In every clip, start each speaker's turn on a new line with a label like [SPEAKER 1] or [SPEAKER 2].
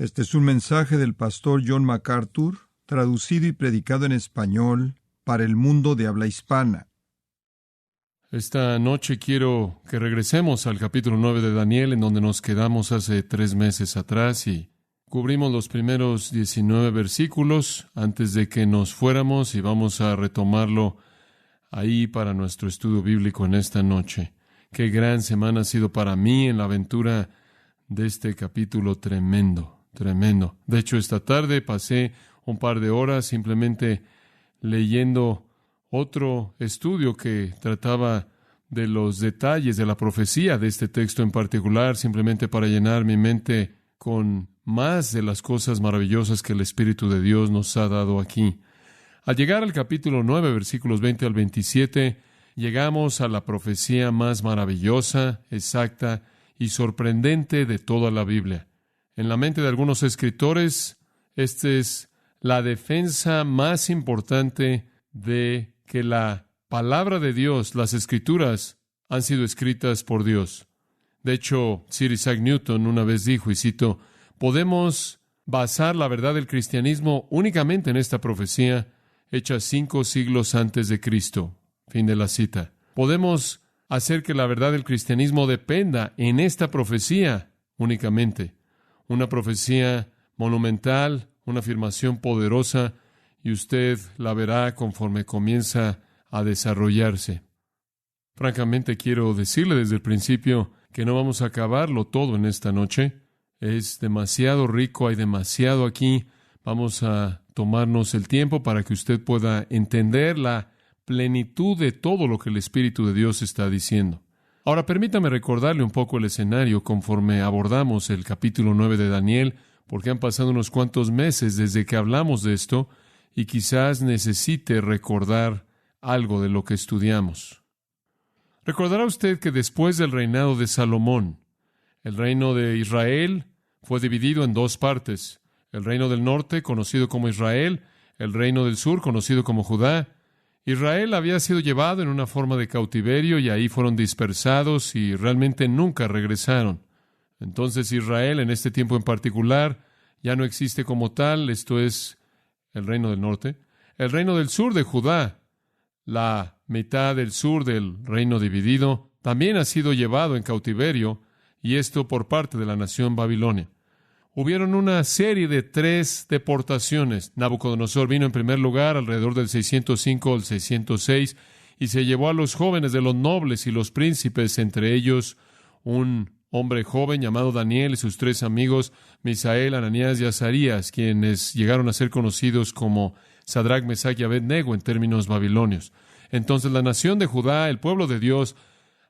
[SPEAKER 1] Este es un mensaje del pastor John MacArthur, traducido y predicado en español para el mundo de habla hispana.
[SPEAKER 2] Esta noche quiero que regresemos al capítulo 9 de Daniel, en donde nos quedamos hace 3 meses atrás y cubrimos los primeros 19 versículos antes de que nos fuéramos, y vamos a retomarlo ahí para nuestro estudio bíblico en esta noche. Qué gran semana ha sido para mí en la aventura de este capítulo tremendo. De hecho, esta tarde pasé un par de horas simplemente leyendo otro estudio que trataba de los detalles de la profecía de este texto en particular, simplemente para llenar mi mente con más de las cosas maravillosas que el Espíritu de Dios nos ha dado aquí. Al llegar al capítulo 9, versículos 20 al 27, llegamos a la profecía más maravillosa, exacta y sorprendente de toda la Biblia. En la mente de algunos escritores, esta es la defensa más importante de que la palabra de Dios, las Escrituras, han sido escritas por Dios. De hecho, Sir Isaac Newton una vez dijo, y cito, podemos basar la verdad del cristianismo únicamente en esta profecía hecha 5 siglos antes de Cristo. Fin de la cita. Podemos hacer que la verdad del cristianismo dependa en esta profecía únicamente. Una profecía monumental, una afirmación poderosa, y usted la verá conforme comienza a desarrollarse. Francamente, quiero decirle desde el principio que no vamos a acabarlo todo en esta noche. Es demasiado rico, hay demasiado aquí. Vamos a tomarnos el tiempo para que usted pueda entender la plenitud de todo lo que el Espíritu de Dios está diciendo. Ahora, permítame recordarle un poco el escenario conforme abordamos el capítulo 9 de Daniel, porque han pasado unos cuantos meses desde que hablamos de esto, y quizás necesite recordar algo de lo que estudiamos. Recordará usted que después del reinado de Salomón, el reino de Israel fue dividido en 2 partes. El reino del norte, conocido como Israel, el reino del sur, conocido como Judá. Israel había sido llevado en una forma de cautiverio y ahí fueron dispersados y realmente nunca regresaron. Entonces Israel, en este tiempo en particular, ya no existe como tal, esto es el reino del norte. El reino del sur de Judá, la mitad del sur del reino dividido, también ha sido llevado en cautiverio, y esto por parte de la nación Babilonia. Hubieron una serie de 3 deportaciones. Nabucodonosor vino en primer lugar alrededor del 605 al 606 y se llevó a los jóvenes de los nobles y los príncipes, entre ellos un hombre joven llamado Daniel y sus 3 amigos, Misael, Ananías y Azarías, quienes llegaron a ser conocidos como Sadrach, Mesach y Abed-nego en términos babilonios. Entonces la nación de Judá, el pueblo de Dios,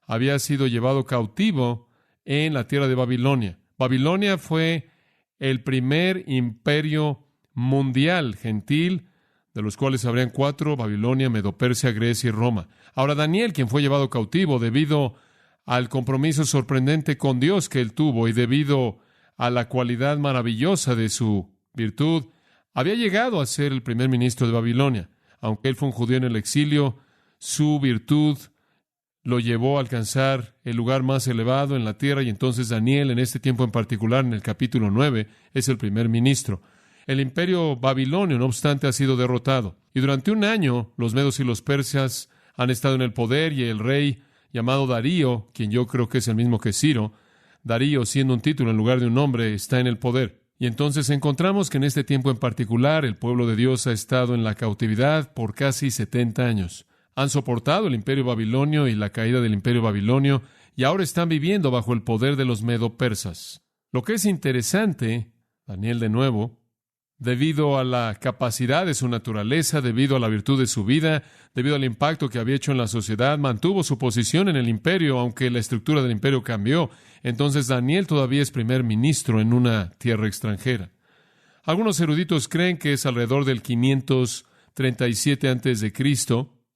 [SPEAKER 2] había sido llevado cautivo en la tierra de Babilonia. Babilonia fue el primer imperio mundial gentil, de los cuales habrían 4, Babilonia, Medo-Persia, Grecia y Roma. Ahora Daniel, quien fue llevado cautivo debido al compromiso sorprendente con Dios que él tuvo y debido a la cualidad maravillosa de su virtud, había llegado a ser el primer ministro de Babilonia. Aunque él fue un judío en el exilio, su virtud lo llevó a alcanzar el lugar más elevado en la tierra, y entonces Daniel, en este tiempo en particular, en el capítulo 9, es el primer ministro. El imperio babilonio, no obstante, ha sido derrotado. Y durante 1 año, los medos y los persas han estado en el poder, y el rey llamado Darío, quien yo creo que es el mismo que Ciro, Darío, siendo un título en lugar de un nombre, está en el poder. Y entonces encontramos que en este tiempo en particular, el pueblo de Dios ha estado en la cautividad por casi 70 años. Han soportado el imperio babilonio y la caída del imperio babilonio, y ahora están viviendo bajo el poder de los medo-persas. Lo que es interesante, Daniel de nuevo, debido a la capacidad de su naturaleza, debido a la virtud de su vida, debido al impacto que había hecho en la sociedad, mantuvo su posición en el imperio, aunque la estructura del imperio cambió. Entonces Daniel todavía es primer ministro en una tierra extranjera. Algunos eruditos creen que es alrededor del 537 a.C.,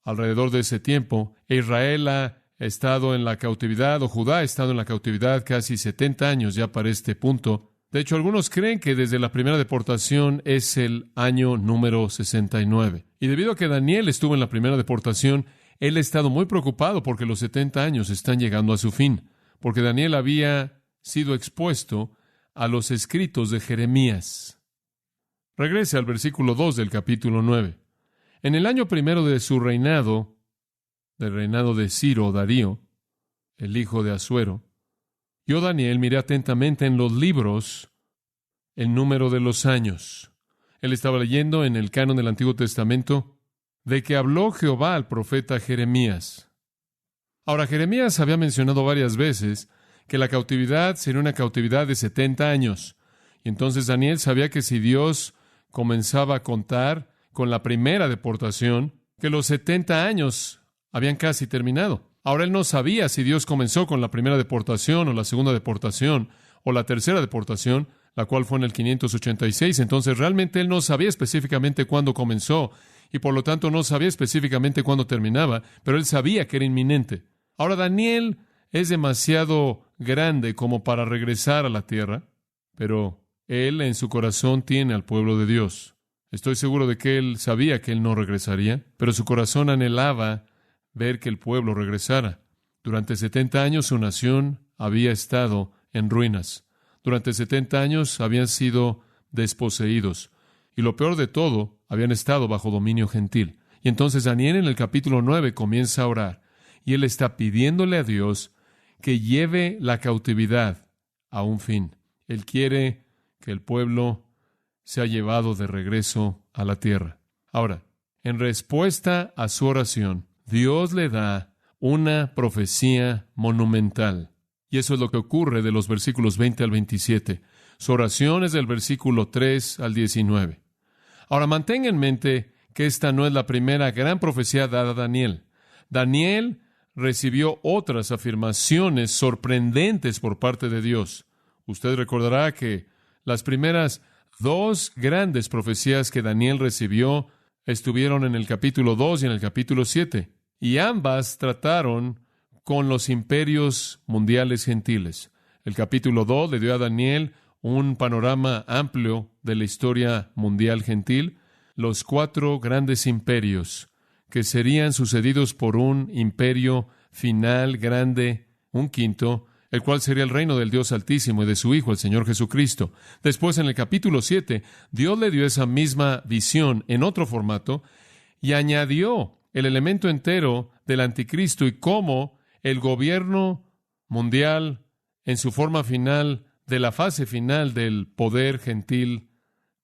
[SPEAKER 2] alrededor de ese tiempo, Israel ha estado en la cautividad, o Judá ha estado en la cautividad casi 70 años ya para este punto. De hecho, algunos creen que desde la primera deportación es el año número 69. Y debido a que Daniel estuvo en la primera deportación, él ha estado muy preocupado porque los 70 años están llegando a su fin, porque Daniel había sido expuesto a los escritos de Jeremías. Regrese al versículo 2 del capítulo 9. En el año primero de su reinado, del reinado de Ciro o Darío, el hijo de Asuero, yo, Daniel, miré atentamente en los libros el número de los años. Él estaba leyendo en el canon del Antiguo Testamento de que habló Jehová al profeta Jeremías. Ahora, Jeremías había mencionado varias veces que la cautividad sería una cautividad de 70 años. Y entonces Daniel sabía que si Dios comenzaba a contar con la primera deportación, que los 70 años habían casi terminado. Ahora él no sabía si Dios comenzó con la primera deportación o la segunda deportación o la tercera deportación, la cual fue en el 586. Entonces realmente él no sabía específicamente cuándo comenzó y por lo tanto no sabía específicamente cuándo terminaba, pero él sabía que era inminente. Ahora Daniel es demasiado grande como para regresar a la tierra, pero él en su corazón tiene al pueblo de Dios. Estoy seguro de que él sabía que él no regresaría, pero su corazón anhelaba ver que el pueblo regresara. Durante 70 años su nación había estado en ruinas. Durante 70 años habían sido desposeídos. Y lo peor de todo, habían estado bajo dominio gentil. Y entonces Daniel en el capítulo 9 comienza a orar. Y él está pidiéndole a Dios que lleve la cautividad a un fin. Él quiere que el pueblo sea llevado de regreso a la tierra. Ahora, en respuesta a su oración, Dios le da una profecía monumental. Y eso es lo que ocurre de los versículos 20 al 27. Su oración es del versículo 3 al 19. Ahora, mantenga en mente que esta no es la primera gran profecía dada a Daniel. Daniel recibió otras afirmaciones sorprendentes por parte de Dios. Usted recordará que las primeras dos grandes profecías que Daniel recibió estuvieron en el capítulo 2 y en el capítulo 7. Y ambas trataron con los imperios mundiales gentiles. El capítulo 2 le dio a Daniel un panorama amplio de la historia mundial gentil, los 4 grandes imperios que serían sucedidos por un imperio final grande, un quinto, el cual sería el reino del Dios Altísimo y de su Hijo, el Señor Jesucristo. Después, en el capítulo 7, Dios le dio esa misma visión en otro formato y añadió el elemento entero del anticristo y cómo el gobierno mundial, en su forma final, de la fase final del poder gentil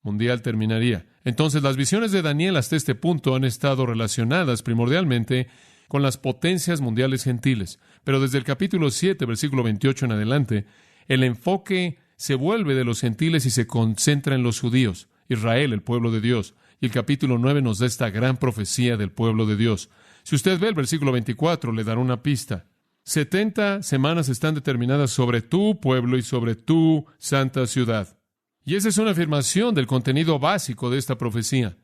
[SPEAKER 2] mundial terminaría. Entonces, las visiones de Daniel hasta este punto han estado relacionadas primordialmente con las potencias mundiales gentiles. Pero desde el capítulo 7, versículo 28 en adelante, el enfoque se vuelve de los gentiles y se concentra en los judíos, Israel, el pueblo de Dios. Y el capítulo 9 nos da esta gran profecía del pueblo de Dios. Si usted ve el versículo 24, le dará una pista. 70 semanas están determinadas sobre tu pueblo y sobre tu santa ciudad. Y esa es una afirmación del contenido básico de esta profecía,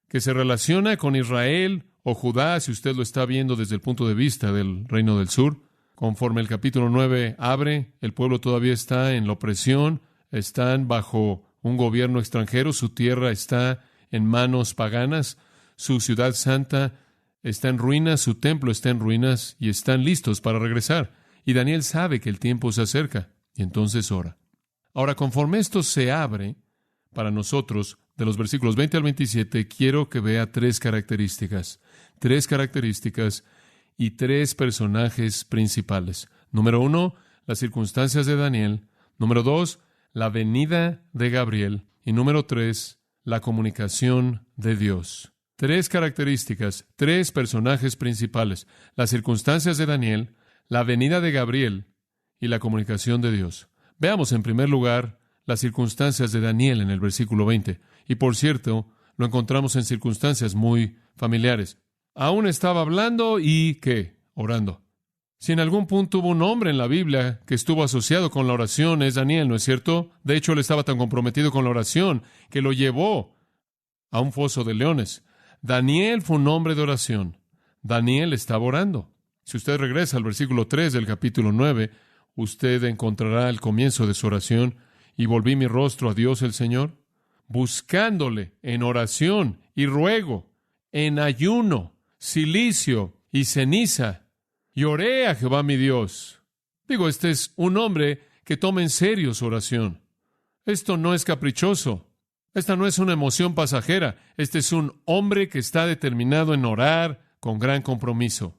[SPEAKER 2] que se relaciona con Israel o Judá, si usted lo está viendo desde el punto de vista del reino del sur. Conforme el capítulo 9 abre, el pueblo todavía está en la opresión, están bajo un gobierno extranjero, su tierra está en manos paganas, su ciudad santa está en ruinas, su templo está en ruinas y están listos para regresar. Y Daniel sabe que el tiempo se acerca y entonces ora. Ahora, conforme esto se abre para nosotros, de los versículos 20 al 27, quiero que vea 3 características y 3 personajes principales. Número 1, las circunstancias de Daniel. Número 2, la venida de Gabriel. Y número 3, la comunicación de Dios. 3 características, 3 personajes principales. Las circunstancias de Daniel, la venida de Gabriel y la comunicación de Dios. Veamos en primer lugar las circunstancias de Daniel en el versículo 20. Y por cierto, lo encontramos en circunstancias muy familiares. Aún estaba hablando y, ¿qué? Orando. Si en algún punto hubo un hombre en la Biblia que estuvo asociado con la oración, es Daniel, ¿no es cierto? De hecho, él estaba tan comprometido con la oración que lo llevó a un foso de leones. Daniel fue un hombre de oración. Daniel estaba orando. Si usted regresa al versículo 3 del capítulo 9, usted encontrará el comienzo de su oración. Y volví mi rostro a Dios el Señor, buscándole en oración y ruego, en ayuno, cilicio y ceniza. Y oré a Jehová mi Dios. Este es un hombre que toma en serio su oración. Esto no es caprichoso. Esta no es una emoción pasajera. Este es un hombre que está determinado en orar con gran compromiso.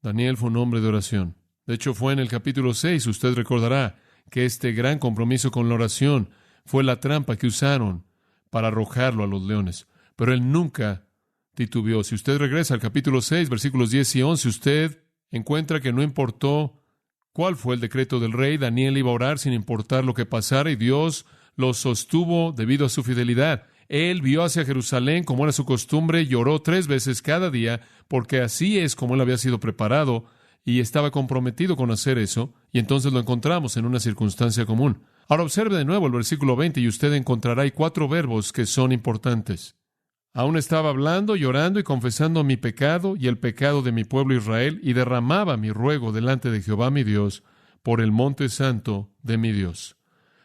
[SPEAKER 2] Daniel fue un hombre de oración. De hecho, fue en el capítulo 6, usted recordará, que este gran compromiso con la oración fue la trampa que usaron para arrojarlo a los leones. Pero él nunca titubeó. Si usted regresa al capítulo 6, versículos 10 y 11, usted encuentra que no importó cuál fue el decreto del rey, Daniel iba a orar sin importar lo que pasara, y Dios lo sostuvo debido a su fidelidad. Él vio hacia Jerusalén como era su costumbre y oró 3 veces cada día, porque así es como él había sido preparado y estaba comprometido con hacer eso, y entonces lo encontramos en una circunstancia común. Ahora observe de nuevo el versículo 20 y usted encontrará ahí 4 verbos que son importantes. Aún estaba hablando, llorando y confesando mi pecado y el pecado de mi pueblo Israel, y derramaba mi ruego delante de Jehová mi Dios por el monte santo de mi Dios.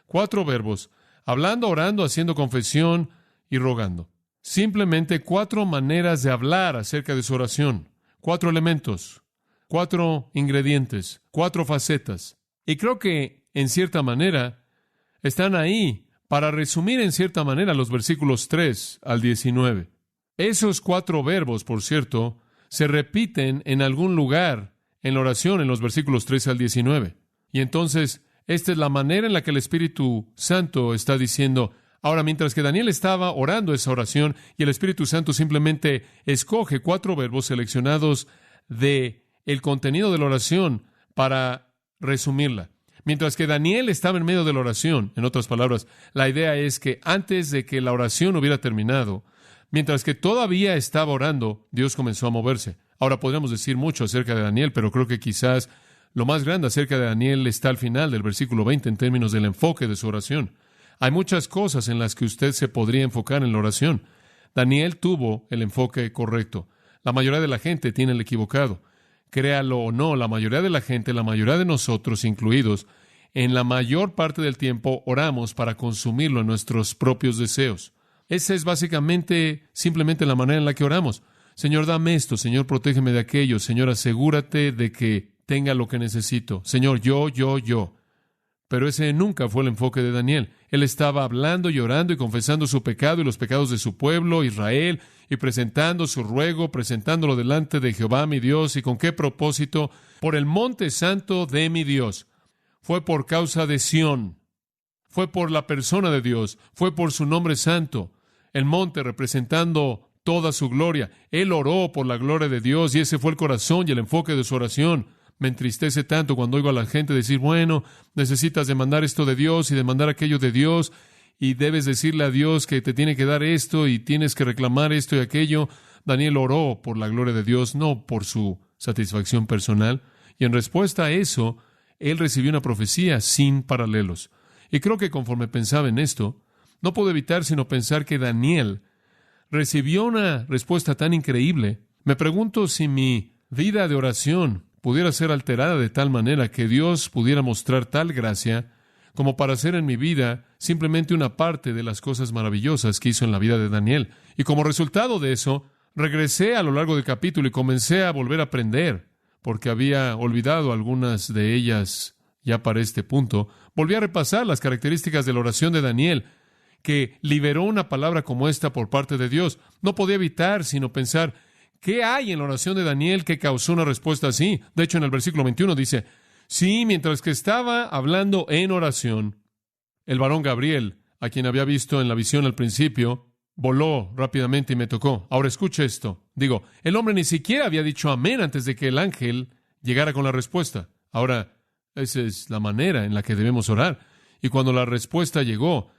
[SPEAKER 2] 4 verbos: hablando, orando, haciendo confesión y rogando. Simplemente 4 maneras de hablar acerca de su oración. 4 elementos, 4 ingredientes, 4 facetas. Y creo que, en cierta manera, están ahí para resumir en cierta manera los versículos 3 al 19. Esos 4 verbos, por cierto, se repiten en algún lugar en la oración en los versículos 3 al 19. Y entonces, esta es la manera en la que el Espíritu Santo está diciendo. Ahora, mientras que Daniel estaba orando esa oración y el Espíritu Santo simplemente escoge 4 verbos seleccionados de el contenido de la oración para resumirla. Mientras que Daniel estaba en medio de la oración, en otras palabras, la idea es que antes de que la oración hubiera terminado, mientras que todavía estaba orando, Dios comenzó a moverse. Ahora, podríamos decir mucho acerca de Daniel, pero creo que quizás lo más grande acerca de Daniel está al final del versículo 20 en términos del enfoque de su oración. Hay muchas cosas en las que usted se podría enfocar en la oración. Daniel tuvo el enfoque correcto. La mayoría de la gente tiene el equivocado. Créalo o no, la mayoría de la gente, la mayoría de nosotros incluidos, en la mayor parte del tiempo oramos para consumirlo en nuestros propios deseos. Esa es básicamente simplemente la manera en la que oramos. Señor, dame esto. Señor, protégeme de aquello. Señor, asegúrate de que tenga lo que necesito. Señor, yo. Pero ese nunca fue el enfoque de Daniel. Él estaba hablando, llorando y confesando su pecado y los pecados de su pueblo, Israel, y presentando su ruego, presentándolo delante de Jehová mi Dios. ¿Y con qué propósito? Por el monte santo de mi Dios. Fue por causa de Sión. Fue por la persona de Dios. Fue por su nombre santo. El monte representando toda su gloria. Él oró por la gloria de Dios y ese fue el corazón y el enfoque de su oración. Me entristece tanto cuando oigo a la gente decir, bueno, necesitas demandar esto de Dios y demandar aquello de Dios y debes decirle a Dios que te tiene que dar esto y tienes que reclamar esto y aquello. Daniel oró por la gloria de Dios, no por su satisfacción personal. Y en respuesta a eso, él recibió una profecía sin paralelos. Y creo que conforme pensaba en esto, no puedo evitar sino pensar que Daniel recibió una respuesta tan increíble. Me pregunto si mi vida de oración pudiera ser alterada de tal manera que Dios pudiera mostrar tal gracia como para hacer en mi vida simplemente una parte de las cosas maravillosas que hizo en la vida de Daniel. Y como resultado de eso, regresé a lo largo del capítulo y comencé a volver a aprender, porque había olvidado algunas de ellas ya para este punto. Volví a repasar las características de la oración de Daniel, que liberó una palabra como esta por parte de Dios. No podía evitar sino pensar, ¿qué hay en la oración de Daniel que causó una respuesta así? De hecho, en el versículo 21 dice, sí, mientras que estaba hablando en oración, el varón Gabriel, a quien había visto en la visión al principio, voló rápidamente y me tocó. Ahora escuche esto. Digo, el hombre ni siquiera había dicho amén antes de que el ángel llegara con la respuesta. Ahora, esa es la manera en la que debemos orar. Y cuando la respuesta llegó,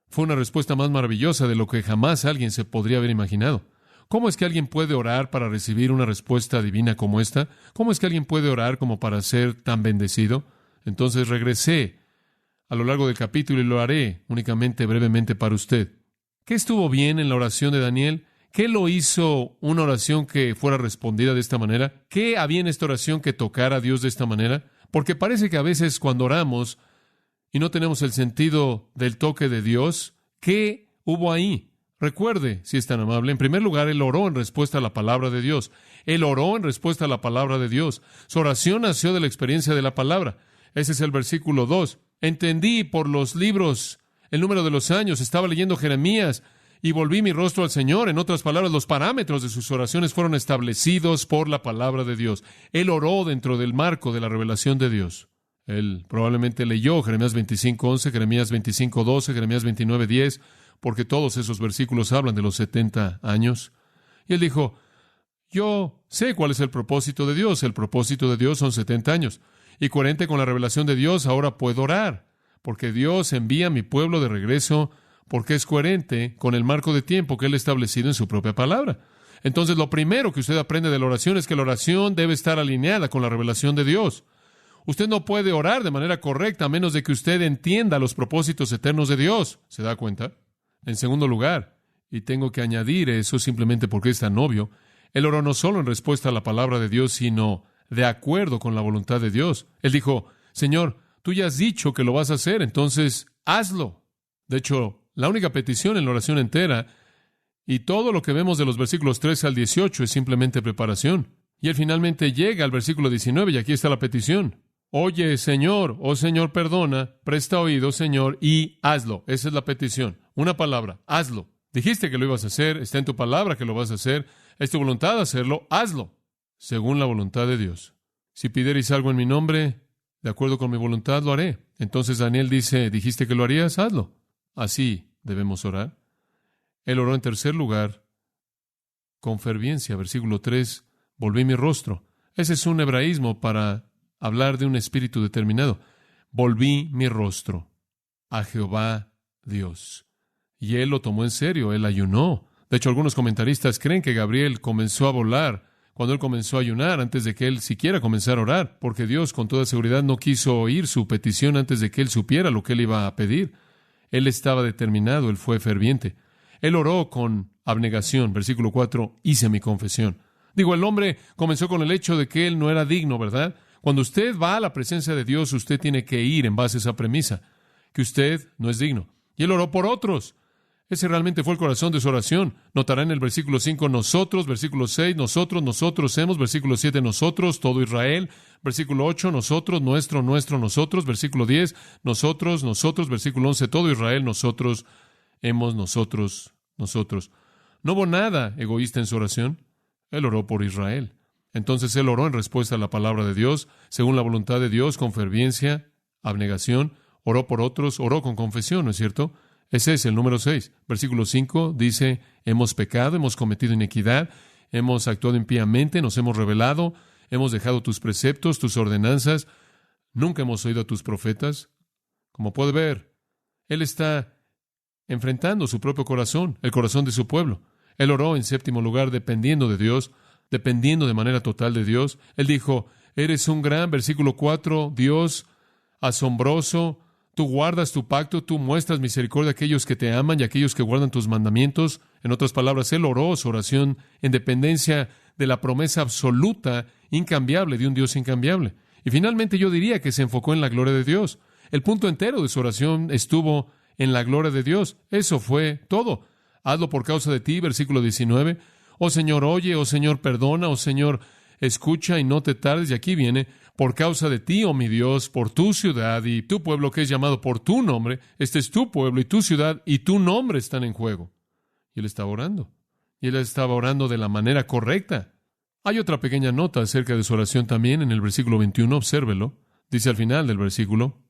[SPEAKER 2] fue una respuesta más maravillosa de lo que jamás alguien se podría haber imaginado. ¿Cómo es que alguien puede orar para recibir una respuesta divina como esta? ¿Cómo es que alguien puede orar como para ser tan bendecido? Entonces regresé a lo largo del capítulo y lo haré únicamente brevemente para usted. ¿Qué estuvo bien en la oración de Daniel? ¿Qué lo hizo una oración que fuera respondida de esta manera? ¿Qué había en esta oración que tocara a Dios de esta manera? Porque parece que a veces cuando oramos y no tenemos el sentido del toque de Dios, ¿qué hubo ahí? Recuerde, si es tan amable, en primer lugar, él oró en respuesta a la palabra de Dios. Él oró en respuesta a la palabra de Dios. Su oración nació de la experiencia de la palabra. Ese es el versículo 2. Entendí por los libros el número de los años. Estaba leyendo Jeremías y volví mi rostro al Señor. En otras palabras, los parámetros de sus oraciones fueron establecidos por la palabra de Dios. Él oró dentro del marco de la revelación de Dios. Él probablemente leyó Jeremías 25:11, Jeremías 25:12, Jeremías 29:10, porque todos esos versículos hablan de los 70 años. Y él dijo, yo sé cuál es el propósito de Dios. El propósito de Dios son 70 años. Y coherente con la revelación de Dios, ahora puedo orar, porque Dios envía a mi pueblo de regreso, porque es coherente con el marco de tiempo que Él ha establecido en su propia palabra. Entonces, lo primero que usted aprende de la oración es que la oración debe estar alineada con la revelación de Dios. Usted no puede orar de manera correcta a menos de que usted entienda los propósitos eternos de Dios. ¿Se da cuenta? En segundo lugar, y tengo que añadir eso simplemente porque es tan obvio, Él oró no solo en respuesta a la palabra de Dios, sino de acuerdo con la voluntad de Dios. Él dijo, Señor, tú ya has dicho que lo vas a hacer, entonces hazlo. De hecho, la única petición en la oración entera y todo lo que vemos de los versículos 13 al 18 es simplemente preparación. Y Él finalmente llega al versículo 19 y aquí está la petición. Oye, Señor, oh Señor, perdona, presta oído, Señor, y hazlo. Esa es la petición. Una palabra, hazlo. Dijiste que lo ibas a hacer, está en tu palabra que lo vas a hacer, es tu voluntad hacerlo, hazlo, según la voluntad de Dios. Si pidierais algo en mi nombre, de acuerdo con mi voluntad, lo haré. Entonces Daniel dice, dijiste que lo harías, hazlo. Así debemos orar. Él oró en tercer lugar, con ferviencia, versículo 3, volví mi rostro. Ese es un hebraísmo para hablar de un espíritu determinado. Volví mi rostro a Jehová Dios. Y Él lo tomó en serio, Él ayunó. De hecho, algunos comentaristas creen que Gabriel comenzó a volar cuando Él comenzó a ayunar, antes de que Él siquiera comenzara a orar, porque Dios con toda seguridad no quiso oír su petición antes de que Él supiera lo que Él iba a pedir. Él estaba determinado, Él fue ferviente. Él oró con abnegación, versículo 4, hice mi confesión. Digo, el hombre comenzó con el hecho de que él no era digno, ¿verdad? Cuando usted va a la presencia de Dios, usted tiene que ir en base a esa premisa, que usted no es digno. Y Él oró por otros. Ese realmente fue el corazón de su oración. Notará en el versículo 5, nosotros, versículo 6, nosotros hemos, versículo 7, nosotros, todo Israel, versículo 8, nosotros, nuestro, nosotros, versículo 10, nosotros, versículo 11, todo Israel, nosotros, hemos, nosotros. No hubo nada egoísta en su oración. Él oró por Israel. Entonces Él oró en respuesta a la palabra de Dios, según la voluntad de Dios, con ferviencia, abnegación, oró por otros, oró con confesión, ¿no es cierto? Ese es el número 6. Versículo 5 dice, hemos pecado, hemos cometido iniquidad, hemos actuado impíamente, nos hemos rebelado, hemos dejado tus preceptos, tus ordenanzas, nunca hemos oído a tus profetas. Como puede ver, Él está enfrentando su propio corazón, el corazón de su pueblo. Él oró en séptimo lugar dependiendo de Dios, dependiendo de manera total de Dios. Él dijo, eres un gran, versículo 4, Dios asombroso, tú guardas tu pacto, tú muestras misericordia a aquellos que te aman y a aquellos que guardan tus mandamientos. En otras palabras, Él oró su oración en dependencia de la promesa absoluta, incambiable, de un Dios incambiable. Y finalmente yo diría que se enfocó en la gloria de Dios. El punto entero de su oración estuvo en la gloria de Dios. Eso fue todo. Hazlo por causa de ti, versículo 19. Oh Señor, oye, oh Señor, perdona, oh Señor, escucha y no te tardes. Y aquí viene, por causa de ti, oh mi Dios, por tu ciudad y tu pueblo que es llamado por tu nombre. Este es tu pueblo y tu ciudad y tu nombre están en juego. Y Él estaba orando. Y Él estaba orando de la manera correcta. Hay otra pequeña nota acerca de su oración también en el versículo 21, obsérvelo. Dice al final del versículo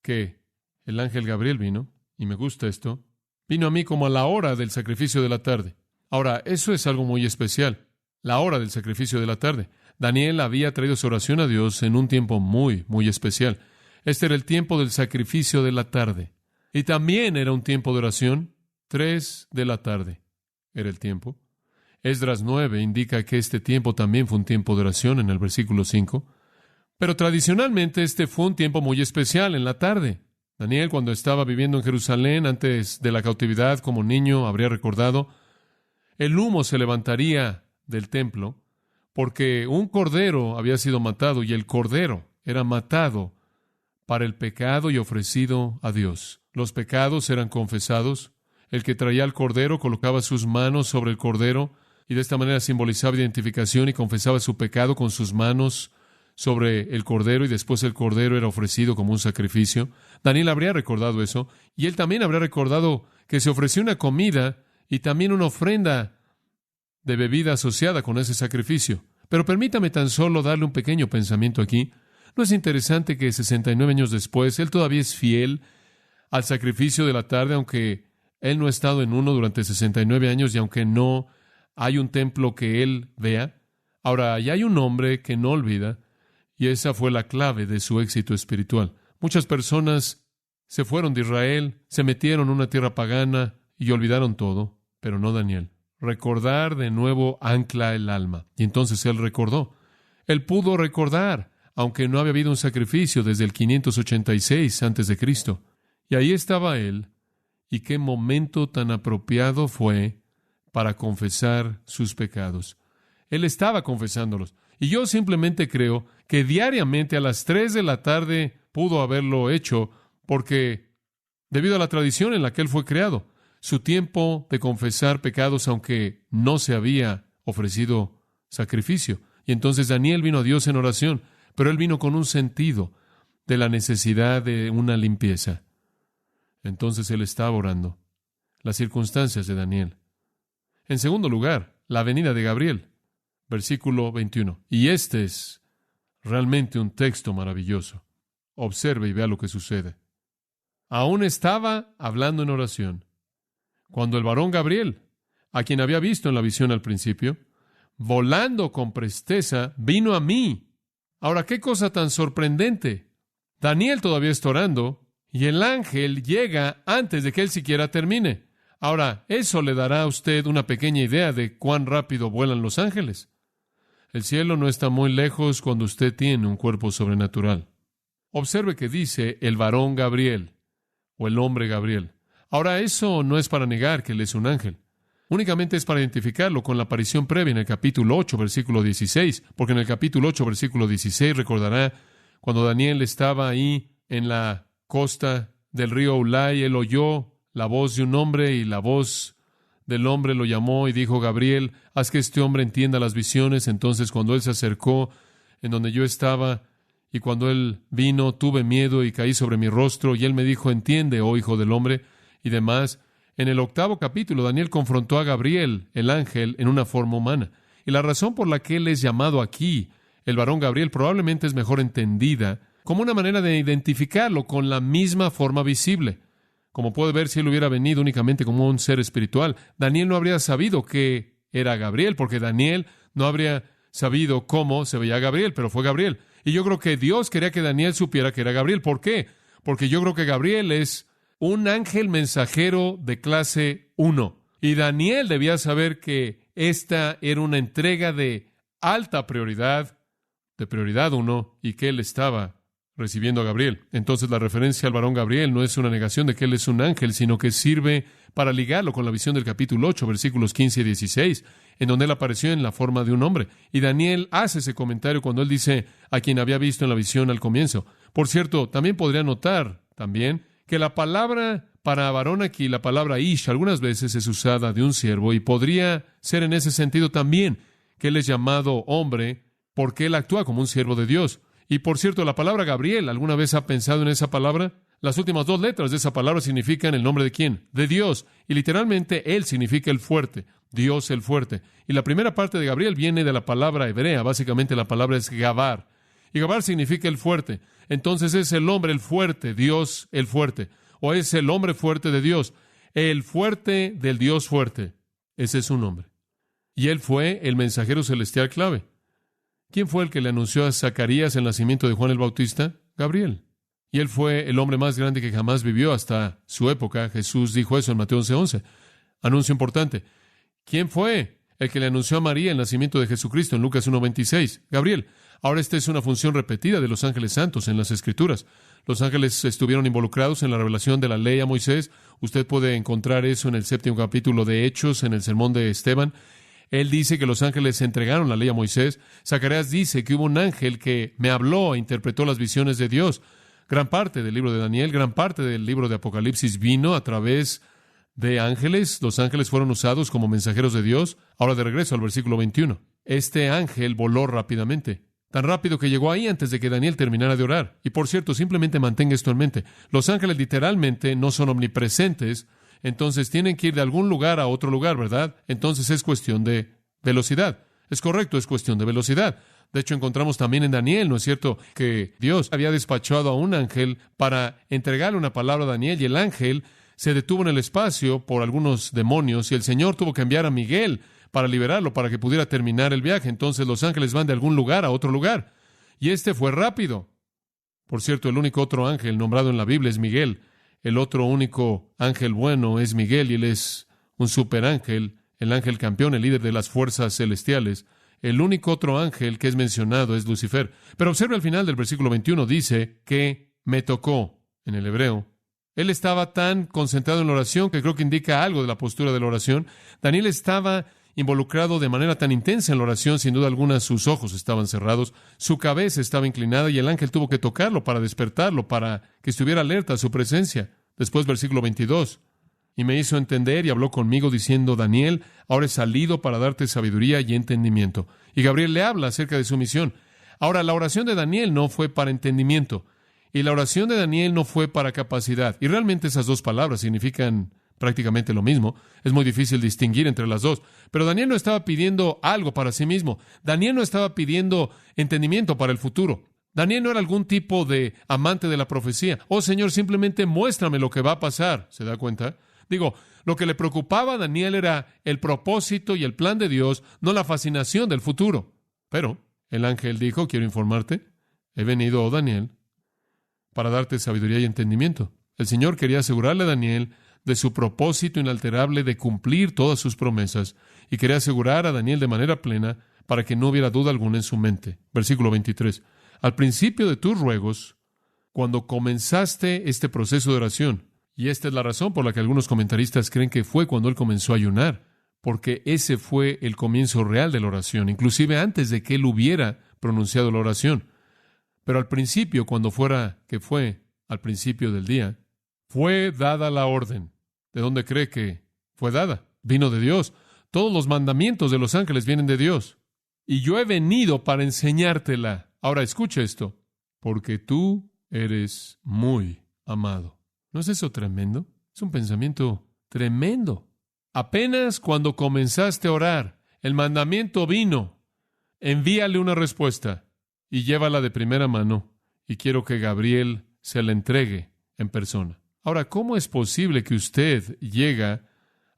[SPEAKER 2] que el ángel Gabriel vino, y me gusta esto, vino a mí como a la hora del sacrificio de la tarde. Ahora, eso es algo muy especial, la hora del sacrificio de la tarde. Daniel había traído su oración a Dios en un tiempo muy, muy especial. Este era el tiempo del sacrificio de la tarde. Y también era un tiempo de oración, 3 de la tarde era el tiempo. Esdras 9 indica que este tiempo también fue un tiempo de oración en el versículo 5. Pero tradicionalmente este fue un tiempo muy especial en la tarde. Daniel, cuando estaba viviendo en Jerusalén antes de la cautividad como niño, habría recordado, el humo se levantaría del templo porque un cordero había sido matado y el cordero era matado para el pecado y ofrecido a Dios. Los pecados eran confesados. El que traía al cordero colocaba sus manos sobre el cordero y de esta manera simbolizaba identificación y confesaba su pecado con sus manos sobre el cordero y después el cordero era ofrecido como un sacrificio. Daniel habría recordado eso y él también habría recordado que se ofreció una comida y también una ofrenda de bebida asociada con ese sacrificio. Pero permítame tan solo darle un pequeño pensamiento aquí. ¿No es interesante que 69 años después él todavía es fiel al sacrificio de la tarde, aunque él no ha estado en uno durante 69 años y aunque no hay un templo que él vea? Ahora, ya hay un hombre que no olvida, y esa fue la clave de su éxito espiritual. Muchas personas se fueron de Israel, se metieron en una tierra pagana y olvidaron todo, pero no Daniel. Recordar de nuevo ancla el alma. Y entonces él recordó. Él pudo recordar, aunque no había habido un sacrificio desde el 586 antes de Cristo. Y ahí estaba él, y qué momento tan apropiado fue para confesar sus pecados. Él estaba confesándolos. Y yo simplemente creo que diariamente a las 3 de la tarde pudo haberlo hecho porque, debido a la tradición en la que él fue creado, su tiempo de confesar pecados, aunque no se había ofrecido sacrificio. Y entonces Daniel vino a Dios en oración, pero él vino con un sentido de la necesidad de una limpieza. Entonces él estaba orando. Las circunstancias de Daniel. En segundo lugar, la venida de Gabriel. Versículo 21. Y este es realmente un texto maravilloso. Observe y vea lo que sucede. Aún estaba hablando en oración cuando el varón Gabriel, a quien había visto en la visión al principio, volando con presteza, vino a mí. Ahora, qué cosa tan sorprendente. Daniel todavía está orando y el ángel llega antes de que él siquiera termine. Ahora, eso le dará a usted una pequeña idea de cuán rápido vuelan los ángeles. El cielo no está muy lejos cuando usted tiene un cuerpo sobrenatural. Observe que dice el varón Gabriel o el hombre Gabriel. Ahora, eso no es para negar que él es un ángel. Únicamente es para identificarlo con la aparición previa en el capítulo 8, versículo 16, porque en el capítulo 8, versículo 16, recordará cuando Daniel estaba ahí en la costa del río Ulai, él oyó la voz de un hombre y la voz del hombre lo llamó y dijo: Gabriel, haz que este hombre entienda las visiones. Entonces, cuando él se acercó en donde yo estaba y cuando él vino, tuve miedo y caí sobre mi rostro y él me dijo: entiende, oh hijo del hombre, y demás. En el 8º capítulo, Daniel confrontó a Gabriel, el ángel, en una forma humana. Y la razón por la que él es llamado aquí, el varón Gabriel, probablemente es mejor entendida como una manera de identificarlo con la misma forma visible. Como puede ver, si él hubiera venido únicamente como un ser espiritual, Daniel no habría sabido que era Gabriel, porque Daniel no habría sabido cómo se veía Gabriel, pero fue Gabriel. Y yo creo que Dios quería que Daniel supiera que era Gabriel. ¿Por qué? Porque yo creo que Gabriel es un ángel mensajero de clase 1. Y Daniel debía saber que esta era una entrega de alta prioridad, de prioridad 1, y que él estaba recibiendo a Gabriel. Entonces la referencia al varón Gabriel no es una negación de que él es un ángel, sino que sirve para ligarlo con la visión del capítulo 8, versículos 15 y 16, en donde él apareció en la forma de un hombre. Y Daniel hace ese comentario cuando él dice a quien había visto en la visión al comienzo. Por cierto, también podría notar también que la palabra para varón aquí, la palabra ish, algunas veces es usada de un siervo y podría ser en ese sentido también que él es llamado hombre porque él actúa como un siervo de Dios. Y por cierto, la palabra Gabriel, ¿alguna vez ha pensado en esa palabra? Las últimas 2 letras de esa palabra significan el nombre de ¿quién? De Dios. Y literalmente él significa el fuerte, Dios el fuerte. Y la primera parte de Gabriel viene de la palabra hebrea, básicamente la palabra es Gabar. Y Gabar significa el fuerte. Entonces es el hombre el fuerte, Dios el fuerte. O es el hombre fuerte de Dios, el fuerte del Dios fuerte. Ese es su nombre. Y él fue el mensajero celestial clave. ¿Quién fue el que le anunció a Zacarías el nacimiento de Juan el Bautista? Gabriel. Y él fue el hombre más grande que jamás vivió hasta su época. Jesús dijo eso en Mateo 11:11. Anuncio importante. ¿Quién fue el que le anunció a María el nacimiento de Jesucristo en Lucas 1:26? Gabriel. Ahora esta es una función repetida de los ángeles santos en las Escrituras. Los ángeles estuvieron involucrados en la revelación de la ley a Moisés. Usted puede encontrar eso en el 7º capítulo de Hechos, en el sermón de Esteban. Él dice que los ángeles entregaron la ley a Moisés. Zacarías dice que hubo un ángel que me habló e interpretó las visiones de Dios. Gran parte del libro de Daniel, gran parte del libro de Apocalipsis vino a través de ángeles. Los ángeles fueron usados como mensajeros de Dios. Ahora de regreso al versículo 21. Este ángel voló rápidamente. Tan rápido que llegó ahí antes de que Daniel terminara de orar. Y por cierto, simplemente mantenga esto en mente. Los ángeles literalmente no son omnipresentes, entonces tienen que ir de algún lugar a otro lugar, ¿verdad? Entonces es cuestión de velocidad. Es correcto, es cuestión de velocidad. De hecho, encontramos también en Daniel, ¿no es cierto?, que Dios había despachado a un ángel para entregarle una palabra a Daniel, y el ángel se detuvo en el espacio por algunos demonios, y el Señor tuvo que enviar a Miguel para liberarlo, para que pudiera terminar el viaje. Entonces los ángeles van de algún lugar a otro lugar. Y este fue rápido. Por cierto, el único otro ángel nombrado en la Biblia es Miguel. El otro único ángel bueno es Miguel, y él es un superángel, el ángel campeón, el líder de las fuerzas celestiales. El único otro ángel que es mencionado es Lucifer. Pero observe al final del versículo 21, dice que me tocó, en el hebreo. Él estaba tan concentrado en la oración que creo que indica algo de la postura de la oración. Daniel estaba involucrado de manera tan intensa en la oración, sin duda alguna sus ojos estaban cerrados, su cabeza estaba inclinada, y el ángel tuvo que tocarlo para despertarlo, para que estuviera alerta a su presencia. Después, versículo 22, y me hizo entender y habló conmigo diciendo, Daniel, ahora he salido para darte sabiduría y entendimiento. Y Gabriel le habla acerca de su misión. Ahora, la oración de Daniel no fue para entendimiento, y la oración de Daniel no fue para capacidad. Y realmente esas dos palabras significan prácticamente lo mismo. Es muy difícil distinguir entre las dos. Pero Daniel no estaba pidiendo algo para sí mismo. Daniel no estaba pidiendo entendimiento para el futuro. Daniel no era algún tipo de amante de la profecía. Oh, Señor, simplemente muéstrame lo que va a pasar. ¿Se da cuenta? Digo, lo que le preocupaba a Daniel era el propósito y el plan de Dios, no la fascinación del futuro. Pero el ángel dijo, quiero informarte, he venido, oh Daniel, para darte sabiduría y entendimiento. El Señor quería asegurarle a Daniel de su propósito inalterable de cumplir todas sus promesas, y quería asegurar a Daniel de manera plena para que no hubiera duda alguna en su mente. Versículo 23. Al principio de tus ruegos, cuando comenzaste este proceso de oración, y esta es la razón por la que algunos comentaristas creen que fue cuando él comenzó a ayunar, porque ese fue el comienzo real de la oración, inclusive antes de que él hubiera pronunciado la oración. Pero al principio, cuando fuera que fue al principio del día, fue dada la orden. ¿De dónde cree que fue dada? Vino de Dios. Todos los mandamientos de los ángeles vienen de Dios. Y yo he venido para enseñártela. Ahora escucha esto. Porque tú eres muy amado. ¿No es eso tremendo? Es un pensamiento tremendo. Apenas cuando comenzaste a orar, el mandamiento vino. Envíale una respuesta y llévala de primera mano. Y quiero que Gabriel se la entregue en persona. Ahora, ¿cómo es posible que usted llegue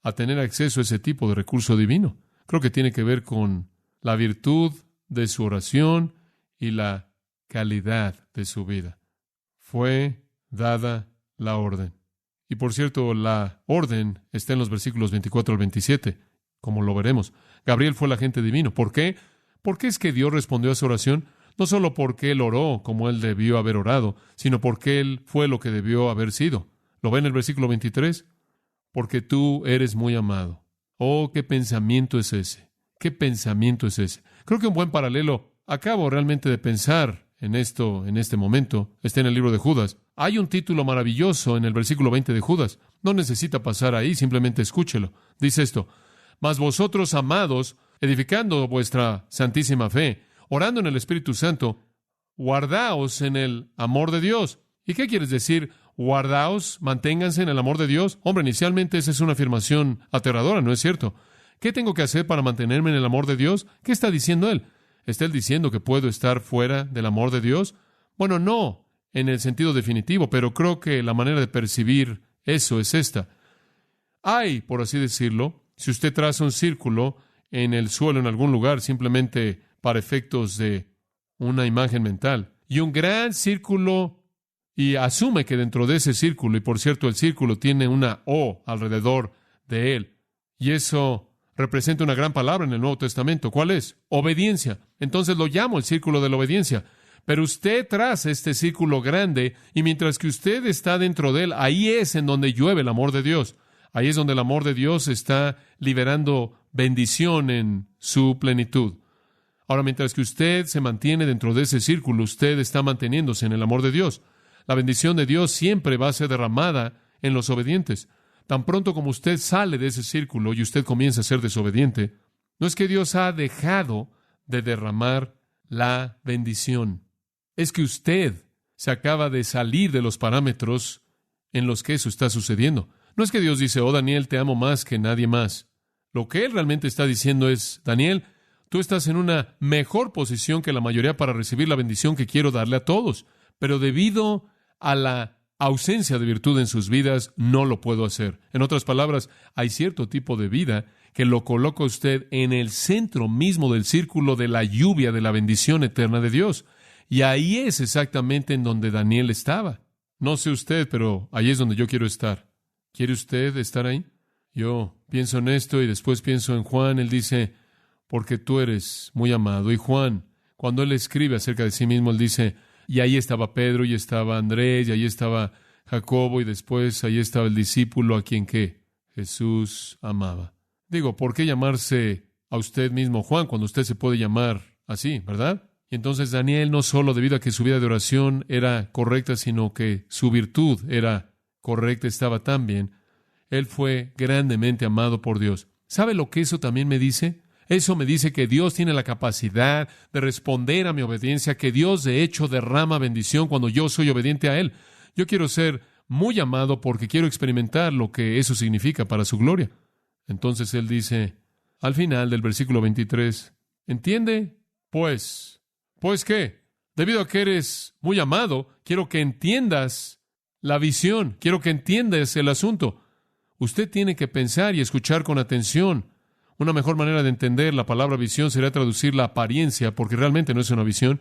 [SPEAKER 2] a tener acceso a ese tipo de recurso divino? Creo que tiene que ver con la virtud de su oración y la calidad de su vida. Fue dada la orden. Y por cierto, la orden está en los versículos 24 al 27, como lo veremos. Gabriel fue el agente divino. ¿Por qué? ¿Por qué es que Dios respondió a su oración? No solo porque él oró como él debió haber orado, sino porque él fue lo que debió haber sido. ¿Lo ven en el versículo 23? Porque tú eres muy amado. Oh, ¿qué pensamiento es ese? ¿Qué pensamiento es ese? Creo que un buen paralelo, acabo realmente de pensar en esto en este momento, está en el libro de Judas. Hay un título maravilloso en el versículo 20 de Judas. No necesita pasar ahí, simplemente escúchelo. Dice esto, mas vosotros, amados, edificando vuestra santísima fe, orando en el Espíritu Santo, guardaos en el amor de Dios. ¿Y qué quieres decir? Guardaos, manténganse en el amor de Dios. Hombre, inicialmente esa es una afirmación aterradora, ¿no es cierto? ¿Qué tengo que hacer para mantenerme en el amor de Dios? ¿Qué está diciendo él? ¿Está él diciendo que puedo estar fuera del amor de Dios? Bueno, no en el sentido definitivo, pero creo que la manera de percibir eso es esta. Hay, por así decirlo, si usted traza un círculo en el suelo en algún lugar, simplemente para efectos de una imagen mental, y un gran círculo, y asume que dentro de ese círculo, y por cierto el círculo tiene una O alrededor de él, y eso representa una gran palabra en el Nuevo Testamento. ¿Cuál es? Obediencia. Entonces lo llamo el círculo de la obediencia. Pero usted traza este círculo grande, y mientras que usted está dentro de él, ahí es en donde llueve el amor de Dios. Ahí es donde el amor de Dios está liberando bendición en su plenitud. Ahora, mientras que usted se mantiene dentro de ese círculo, usted está manteniéndose en el amor de Dios. La bendición de Dios siempre va a ser derramada en los obedientes. Tan pronto como usted sale de ese círculo y usted comienza a ser desobediente, no es que Dios ha dejado de derramar la bendición. Es que usted se acaba de salir de los parámetros en los que eso está sucediendo. No es que Dios dice, oh Daniel, te amo más que nadie más. Lo que Él realmente está diciendo es, Daniel, tú estás en una mejor posición que la mayoría para recibir la bendición que quiero darle a todos. Pero debido a la ausencia de virtud en sus vidas, no lo puedo hacer. En otras palabras, hay cierto tipo de vida que lo coloca usted en el centro mismo del círculo de la lluvia de la bendición eterna de Dios. Y ahí es exactamente en donde Daniel estaba. No sé usted, pero ahí es donde yo quiero estar. ¿Quiere usted estar ahí? Yo pienso en esto y después pienso en Juan. Él dice, porque tú eres muy amado. Y Juan, cuando él escribe acerca de sí mismo, él dice, y ahí estaba Pedro, y estaba Andrés, y ahí estaba Jacobo, y después ahí estaba el discípulo a quien ¿qué? Jesús amaba. Digo, ¿por qué llamarse a usted mismo Juan cuando usted se puede llamar así, verdad? Y entonces Daniel, no solo debido a que su vida de oración era correcta, sino que su virtud era correcta, estaba tan bien, él fue grandemente amado por Dios. ¿Sabe lo que eso también me dice? Eso me dice que Dios tiene la capacidad de responder a mi obediencia, que Dios de hecho derrama bendición cuando yo soy obediente a Él. Yo quiero ser muy amado porque quiero experimentar lo que eso significa para su gloria. Entonces Él dice, al final del versículo 23, ¿entiende? ¿Pues qué? Debido a que eres muy amado, quiero que entiendas la visión, quiero que entiendas el asunto. Usted tiene que pensar y escuchar con atención. Una mejor manera de entender la palabra visión sería traducir la apariencia, porque realmente no es una visión.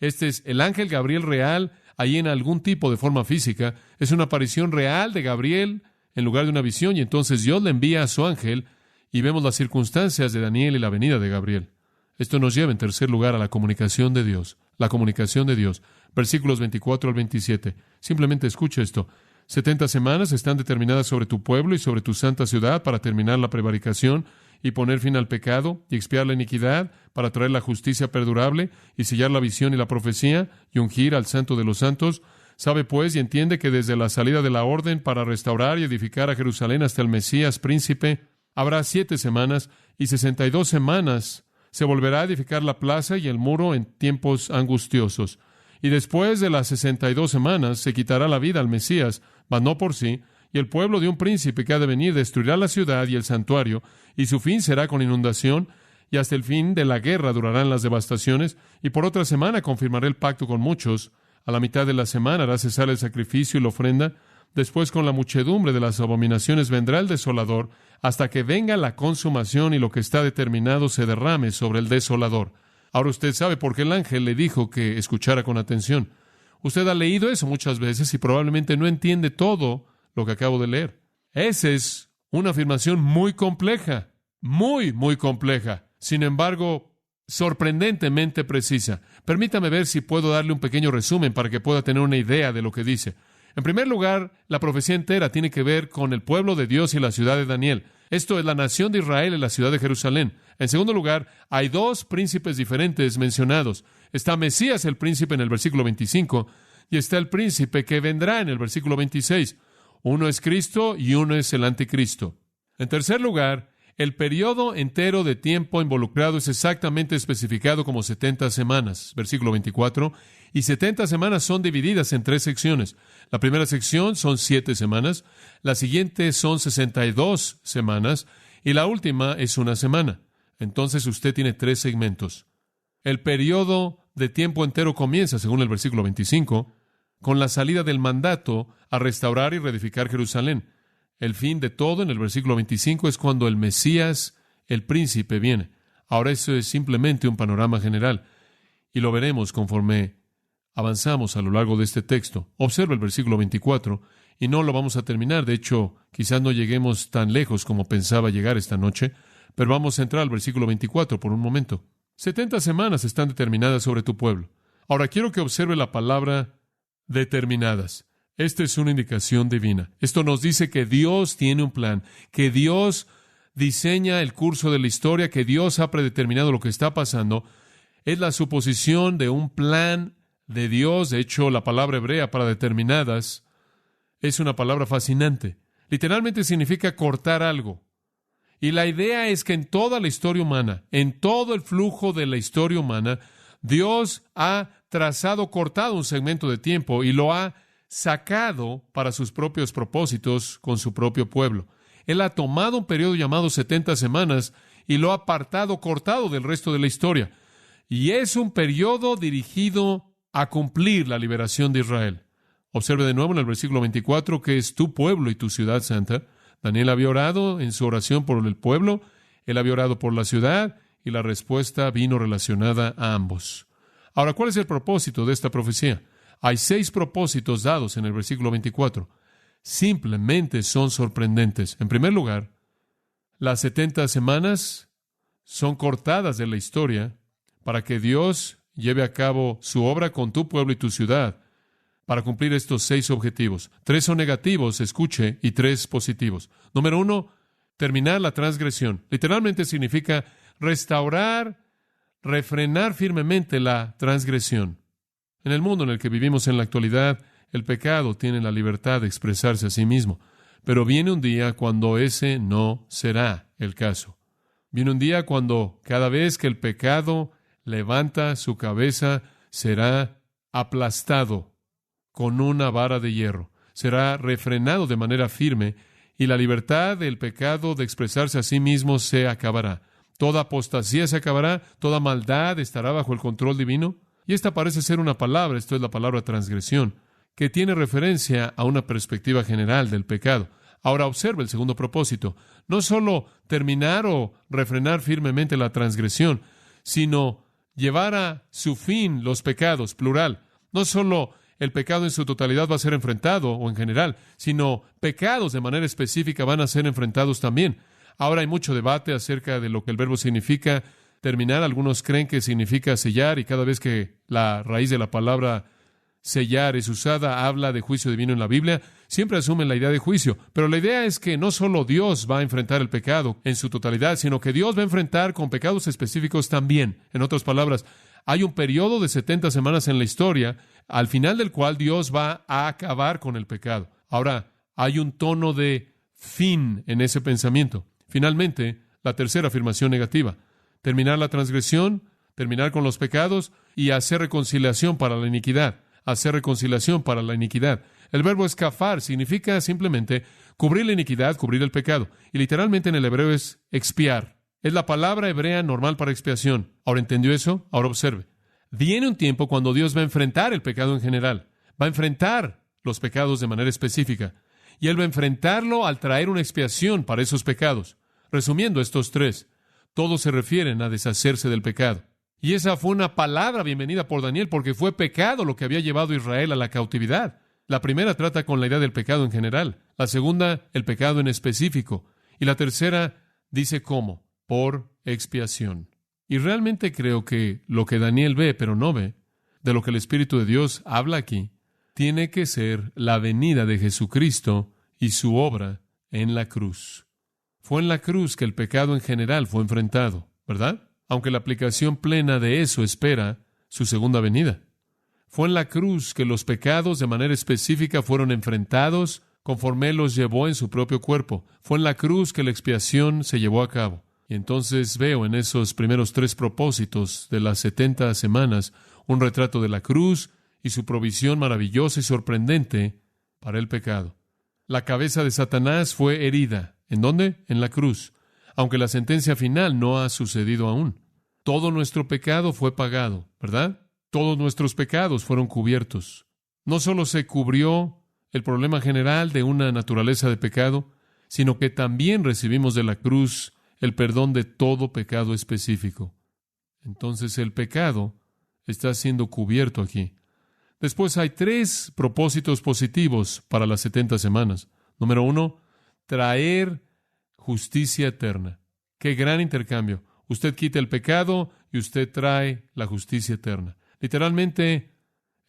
[SPEAKER 2] Este es el ángel Gabriel real, ahí en algún tipo de forma física. Es una aparición real de Gabriel en lugar de una visión, y entonces Dios le envía a su ángel, y vemos las circunstancias de Daniel y la venida de Gabriel. Esto nos lleva, en tercer lugar, a la comunicación de Dios. La comunicación de Dios. Versículos 24 al 27. Simplemente escucha esto. 70 semanas están determinadas sobre tu pueblo y sobre tu santa ciudad para terminar la prevaricación y poner fin al pecado y expiar la iniquidad, para traer la justicia perdurable y sellar la visión y la profecía y ungir al santo de los santos. Sabe pues y entiende que desde la salida de la orden para restaurar y edificar a Jerusalén hasta el Mesías príncipe, habrá 7 semanas y 62 semanas se volverá a edificar la plaza y el muro en tiempos angustiosos. Y después de las 62 semanas se quitará la vida al Mesías, mas no por sí, y el pueblo de un príncipe que ha de venir destruirá la ciudad y el santuario, y su fin será con inundación, y hasta el fin de la guerra durarán las devastaciones, y por otra semana confirmaré el pacto con muchos. A la mitad de la semana hará cesar el sacrificio y la ofrenda. Después, con la muchedumbre de las abominaciones vendrá el desolador, hasta que venga la consumación y lo que está determinado se derrame sobre el desolador. Ahora usted sabe por qué el ángel le dijo que escuchara con atención. Usted ha leído eso muchas veces y probablemente no entiende todo lo que acabo de leer. Esa es una afirmación muy compleja, muy compleja. Sin embargo, sorprendentemente precisa. Permítame ver si puedo darle un pequeño resumen para que pueda tener una idea de lo que dice. En primer lugar, la profecía entera tiene que ver con el pueblo de Dios y la ciudad de Daniel. Esto es la nación de Israel y la ciudad de Jerusalén. En segundo lugar, hay 2 príncipes diferentes mencionados. Está Mesías, el príncipe, en el versículo 25, y está el príncipe que vendrá en el versículo 26. Uno es Cristo y uno es el anticristo. En tercer lugar, el periodo entero de tiempo involucrado es exactamente especificado como 70 semanas, versículo 24, y 70 semanas son divididas en 3 secciones. La primera sección son 7 semanas, la siguiente son 62 semanas, y la última es 1 semana. Entonces usted tiene 3 segmentos. El periodo de tiempo entero comienza, según el versículo 25, con la salida del mandato a restaurar y reedificar Jerusalén. El fin de todo, en el versículo 25, es cuando el Mesías, el príncipe, viene. Ahora eso es simplemente un panorama general, y lo veremos conforme avanzamos a lo largo de este texto. Observa el versículo 24, y no lo vamos a terminar. De hecho, quizás no lleguemos tan lejos como pensaba llegar esta noche, pero vamos a entrar al versículo 24 por un momento. 70 semanas están determinadas sobre tu pueblo. Ahora quiero que observe la palabra determinadas. Esta es una indicación divina. Esto nos dice que Dios tiene un plan, que Dios diseña el curso de la historia, que Dios ha predeterminado lo que está pasando. Es la suposición de un plan de Dios. De hecho, la palabra hebrea para determinadas es una palabra fascinante. Literalmente significa cortar algo. Y la idea es que en toda la historia humana, en todo el flujo de la historia humana, Dios ha cortado un segmento de tiempo y lo ha sacado para sus propios propósitos con su propio pueblo. Él ha tomado un periodo llamado 70 semanas y lo ha cortado del resto de la historia. Y es un periodo dirigido a cumplir la liberación de Israel. Observe de nuevo en el versículo 24 que es tu pueblo y tu ciudad santa. Daniel había orado en su oración por el pueblo, él había orado por la ciudad, y la respuesta vino relacionada a ambos. Ahora, ¿cuál es el propósito de esta profecía? Hay 6 propósitos dados en el versículo 24. Simplemente son sorprendentes. En primer lugar, las 70 semanas son cortadas de la historia para que Dios lleve a cabo su obra con tu pueblo y tu ciudad para cumplir estos 6 objetivos. 3 son negativos, escuche, y 3 positivos. Número 1, terminar la transgresión. Literalmente significa restaurar, refrenar firmemente la transgresión. En el mundo en el que vivimos en la actualidad, el pecado tiene la libertad de expresarse a sí mismo. Pero viene un día cuando ese no será el caso. Viene un día cuando cada vez que el pecado levanta su cabeza, será aplastado con una vara de hierro. Será refrenado de manera firme y la libertad del pecado de expresarse a sí mismo se acabará. Toda apostasía se acabará, toda maldad estará bajo el control divino. Y esta parece ser una palabra, esto es la palabra transgresión, que tiene referencia a una perspectiva general del pecado. Ahora observe el segundo propósito. No solo terminar o refrenar firmemente la transgresión, sino llevar a su fin los pecados, plural. No solo el pecado en su totalidad va a ser enfrentado, o en general, sino pecados de manera específica van a ser enfrentados también. Ahora hay mucho debate acerca de lo que el verbo significa terminar. Algunos creen que significa sellar, y cada vez que la raíz de la palabra sellar es usada, habla de juicio divino en la Biblia. Siempre asumen la idea de juicio, pero la idea es que no solo Dios va a enfrentar el pecado en su totalidad, sino que Dios va a enfrentar con pecados específicos también. En otras palabras, hay un periodo de 70 semanas en la historia, al final del cual Dios va a acabar con el pecado. Ahora, hay un tono de fin en ese pensamiento. Finalmente, la tercera afirmación negativa: terminar la transgresión, terminar con los pecados y hacer reconciliación para la iniquidad. Hacer reconciliación para la iniquidad. El verbo escafar significa simplemente cubrir la iniquidad, cubrir el pecado. Y literalmente en el hebreo es expiar. Es la palabra hebrea normal para expiación. ¿Ahora entendió eso? Ahora observe. Viene un tiempo cuando Dios va a enfrentar el pecado en general. Va a enfrentar los pecados de manera específica. Y Él va a enfrentarlo al traer una expiación para esos pecados. Resumiendo estos 3, todos se refieren a deshacerse del pecado. Y esa fue una palabra bienvenida por Daniel, porque fue pecado lo que había llevado a Israel a la cautividad. La primera trata con la idea del pecado en general. La segunda, el pecado en específico. Y la tercera dice cómo: por expiación. Y realmente creo que lo que Daniel ve, pero no ve, de lo que el Espíritu de Dios habla aquí, tiene que ser la venida de Jesucristo y su obra en la cruz. Fue en la cruz que el pecado en general fue enfrentado, ¿verdad? Aunque la aplicación plena de eso espera su segunda venida. Fue en la cruz que los pecados de manera específica fueron enfrentados conforme Él los llevó en su propio cuerpo. Fue en la cruz que la expiación se llevó a cabo. Y entonces veo en esos primeros 3 propósitos de las 70 semanas un retrato de la cruz y su provisión maravillosa y sorprendente para el pecado. La cabeza de Satanás fue herida. ¿En dónde? En la cruz. Aunque la sentencia final no ha sucedido aún. Todo nuestro pecado fue pagado, ¿verdad? Todos nuestros pecados fueron cubiertos. No solo se cubrió el problema general de una naturaleza de pecado, sino que también recibimos de la cruz el perdón de todo pecado específico. Entonces el pecado está siendo cubierto aquí. Después hay 3 propósitos positivos para las 70 semanas. Número 1, traer justicia eterna. ¡Qué gran intercambio! Usted quita el pecado y usted trae la justicia eterna. Literalmente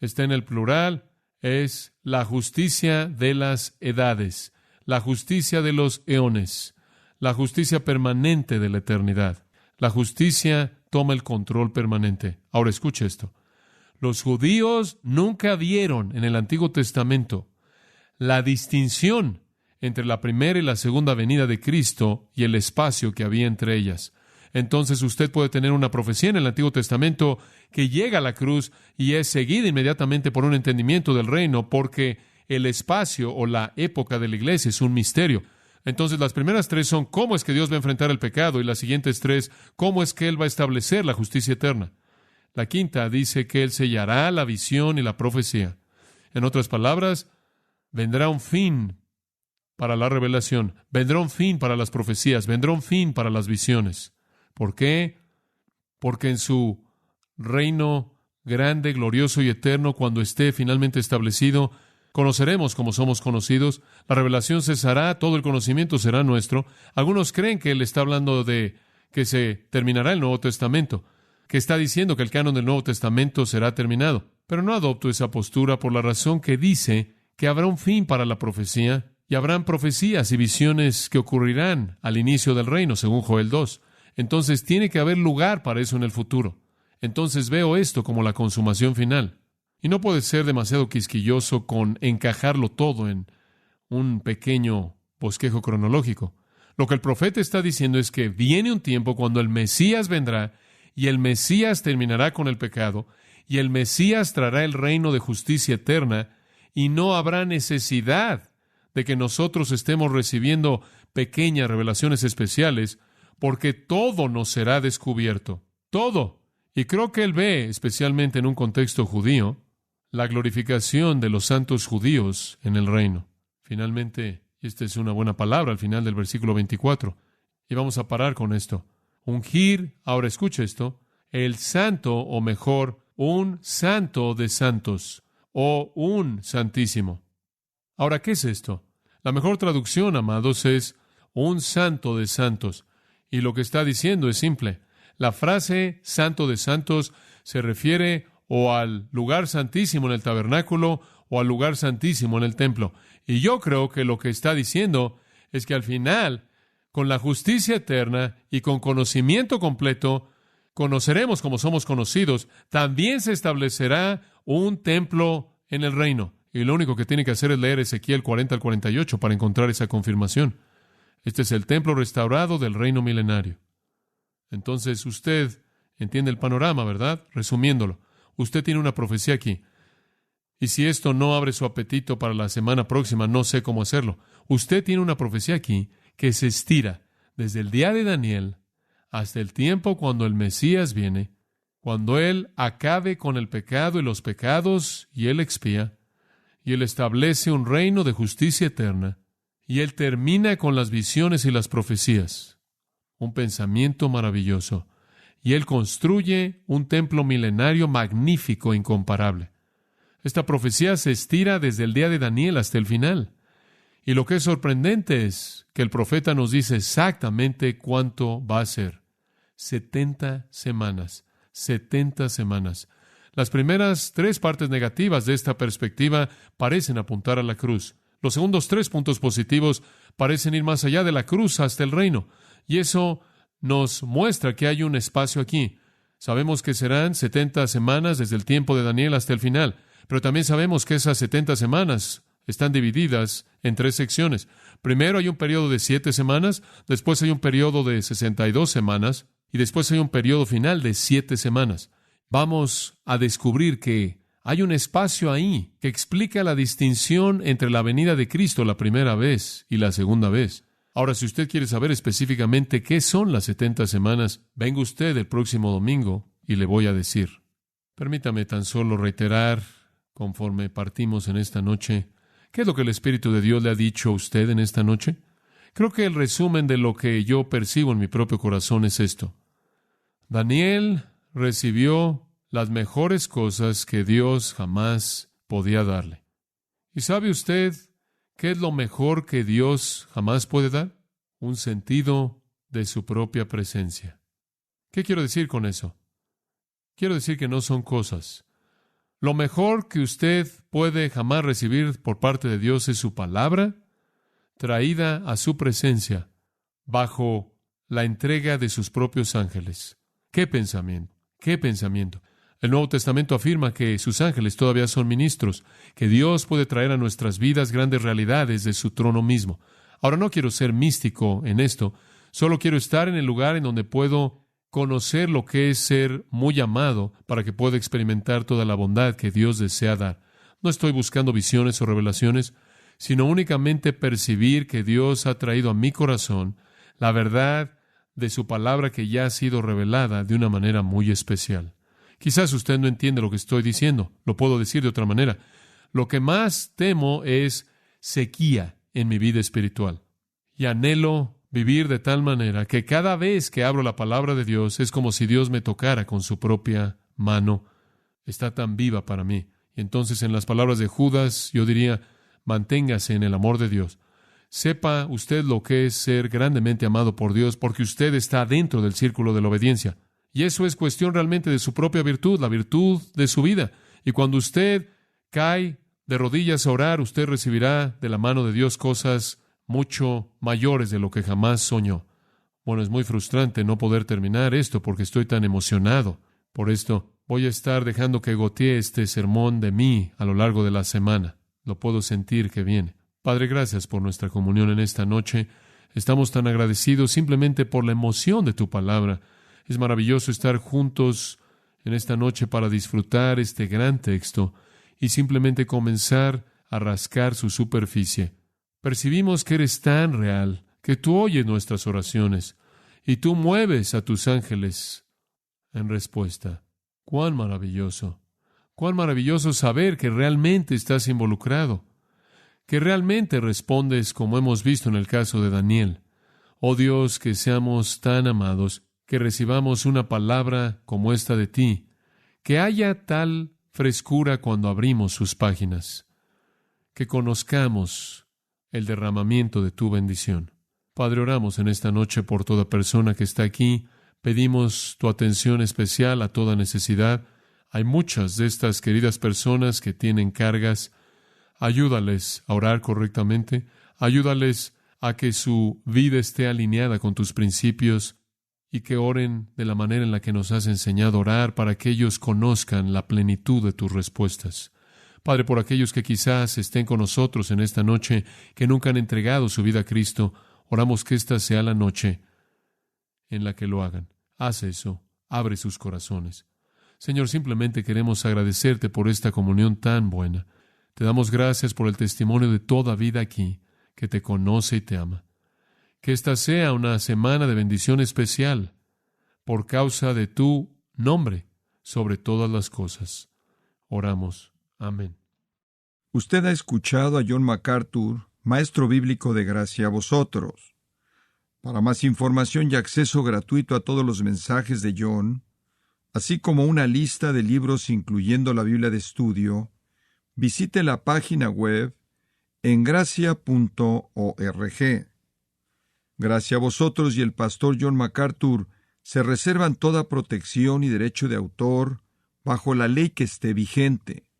[SPEAKER 2] está en el plural, es la justicia de las edades, la justicia de los eones, la justicia permanente de la eternidad. La justicia toma el control permanente. Ahora escuche esto. Los judíos nunca vieron en el Antiguo Testamento la distinción entre la primera y la segunda venida de Cristo y el espacio que había entre ellas. entonces usted puede tener una profecía en el Antiguo Testamento que llega a la cruz y es seguida inmediatamente por un entendimiento del reino, porque el espacio o la época de la iglesia es un misterio. Entonces, las primeras tres son cómo es que Dios va a enfrentar el pecado, y las siguientes tres, cómo es que Él va a establecer la justicia eterna. La quinta dice que Él sellará la visión y la profecía. En otras palabras, vendrá un fin para la revelación, vendrá un fin para las profecías, vendrá un fin para las visiones. ¿Por qué? Porque en su reino grande, glorioso y eterno, cuando esté finalmente establecido, conoceremos como somos conocidos, la revelación cesará, todo el conocimiento será nuestro. Algunos creen que Él está hablando de que se terminará el Nuevo Testamento, que está diciendo que el canon del Nuevo Testamento será terminado. Pero no adopto esa postura por la razón que dice que habrá un fin para la profecía, y habrán profecías y visiones que ocurrirán al inicio del reino, según Joel 2. Entonces tiene que haber lugar para eso en el futuro. Entonces veo esto como la consumación final. Y no puede ser demasiado quisquilloso con encajarlo todo en un pequeño bosquejo cronológico. Lo que el profeta está diciendo es que viene un tiempo cuando el Mesías vendrá, y el Mesías terminará con el pecado, y el Mesías traerá el reino de justicia eterna, y no habrá necesidad de que nosotros estemos recibiendo pequeñas revelaciones especiales, porque todo nos será descubierto. Todo. Y creo que Él ve, especialmente en un contexto judío, la glorificación de los santos judíos en el reino. Finalmente, esta es una buena palabra al final del versículo 24. Y vamos a parar con esto. Ungir, ahora escucha esto, el santo, o mejor, un santo de santos, o un santísimo. Ahora, ¿qué es esto? La mejor traducción, amados, es un santo de santos. Y lo que está diciendo es simple. La frase santo de santos se refiere o al lugar santísimo en el tabernáculo o al lugar santísimo en el templo. Y yo creo que lo que está diciendo es que al final, con la justicia eterna y con conocimiento completo, conoceremos como somos conocidos. También se establecerá un templo en el reino. Y lo único que tiene que hacer es leer Ezequiel 40 al 48 para encontrar esa confirmación. Este es el templo restaurado del reino milenario. Entonces usted entiende el panorama, ¿verdad? Resumiéndolo, usted tiene una profecía aquí. Y si esto no abre su apetito para la semana próxima, no sé cómo hacerlo. Usted tiene una profecía aquí que se estira desde el día de Daniel hasta el tiempo cuando el Mesías viene, cuando Él acabe con el pecado y los pecados y Él expía, y Él establece un reino de justicia eterna, y Él termina con las visiones y las profecías. Un pensamiento maravilloso. Y Él construye un templo milenario magnífico e incomparable. Esta profecía se estira desde el día de Daniel hasta el final. Y lo que es sorprendente es que el profeta nos dice exactamente cuánto va a ser. 70 semanas. 70 semanas. Las primeras tres partes negativas de esta perspectiva parecen apuntar a la cruz. Los segundos tres puntos positivos parecen ir más allá de la cruz hasta el reino. Y eso nos muestra que hay un espacio aquí. Sabemos que serán 70 semanas desde el tiempo de Daniel hasta el final. Pero también sabemos que esas 70 semanas están divididas en tres secciones. Primero hay un periodo de 7 semanas, después hay un periodo de 62 semanas, y después hay un periodo final de 7 semanas. Vamos a descubrir que hay un espacio ahí que explica la distinción entre la venida de Cristo la primera vez y la segunda vez. Ahora, si usted quiere saber específicamente qué son las 70 semanas, venga usted el próximo domingo y le voy a decir. Permítame tan solo reiterar, conforme partimos en esta noche, ¿qué es lo que el Espíritu de Dios le ha dicho a usted en esta noche? Creo que el resumen de lo que yo percibo en mi propio corazón es esto. Daniel recibió las mejores cosas que Dios jamás podía darle. ¿Y sabe usted qué es lo mejor que Dios jamás puede dar? Un sentido de su propia presencia. ¿Qué quiero decir con eso? Quiero decir que no son cosas. Lo mejor que usted puede jamás recibir por parte de Dios es su palabra, traída a su presencia bajo la entrega de sus propios ángeles. ¡Qué pensamiento! ¡Qué pensamiento! El Nuevo Testamento afirma que sus ángeles todavía son ministros, que Dios puede traer a nuestras vidas grandes realidades de su trono mismo. Ahora, no quiero ser místico en esto, Solo quiero estar en el lugar en donde puedo conocer lo que es ser muy amado para que pueda experimentar toda la bondad que Dios desea dar. No estoy buscando visiones o revelaciones, sino únicamente percibir que Dios ha traído a mi corazón la verdad de su palabra que ya ha sido revelada de una manera muy especial. Quizás usted no entiende lo que estoy diciendo. Lo puedo decir de otra manera. Lo que más temo es sequía en mi vida espiritual. Y anhelo vivir de tal manera que cada vez que abro la palabra de Dios es como si Dios me tocara con su propia mano. Está tan viva para mí. Y entonces, en las palabras de Judas, yo diría, manténgase en el amor de Dios. Sepa usted lo que es ser grandemente amado por Dios, porque usted está dentro del círculo de la obediencia. Y eso es cuestión realmente de su propia virtud, la virtud de su vida. Y cuando usted cae de rodillas a orar, usted recibirá de la mano de Dios cosas mucho mayores de lo que jamás soñó. Bueno, es muy frustrante no poder terminar esto porque estoy tan emocionado. Por esto, voy a estar dejando que gotee este sermón de mí a lo largo de la semana. Lo puedo sentir que viene. Padre, gracias por nuestra comunión en esta noche. Estamos tan agradecidos simplemente por la emoción de tu palabra. Es maravilloso estar juntos en esta noche para disfrutar este gran texto y simplemente comenzar a rascar su superficie. Percibimos que eres tan real, que tú oyes nuestras oraciones y tú mueves a tus ángeles en respuesta. ¡Cuán maravilloso! ¡Cuán maravilloso saber que realmente estás involucrado! Que realmente respondes como hemos visto en el caso de Daniel. Oh Dios, que seamos tan amados, que recibamos una palabra como esta de ti, que haya tal frescura cuando abrimos sus páginas, que conozcamos el derramamiento de tu bendición. Padre, oramos en esta noche por toda persona que está aquí. Pedimos tu atención especial a toda necesidad. Hay muchas de estas queridas personas que tienen cargas. Ayúdales a orar correctamente. Ayúdales a que su vida esté alineada con tus principios y que oren de la manera en la que nos has enseñado a orar para que ellos conozcan la plenitud de tus respuestas. Padre, por aquellos que quizás estén con nosotros en esta noche, que nunca han entregado su vida a Cristo, oramos que esta sea la noche en la que lo hagan. Haz eso, abre sus corazones. Señor, simplemente queremos agradecerte por esta comunión tan buena. Te damos gracias por el testimonio de toda vida aquí, que te conoce y te ama. Que esta sea una semana de bendición especial por causa de tu nombre sobre todas las cosas. Oramos. Amén.
[SPEAKER 1] Usted ha escuchado a John MacArthur, maestro bíblico de gracia a vosotros. Para más información y acceso gratuito a todos los mensajes de John, así como una lista de libros incluyendo la Biblia de estudio, visite la página web en gracia.org. Gracia a vosotros y el pastor John MacArthur se reservan toda protección y derecho de autor bajo la ley que esté vigente.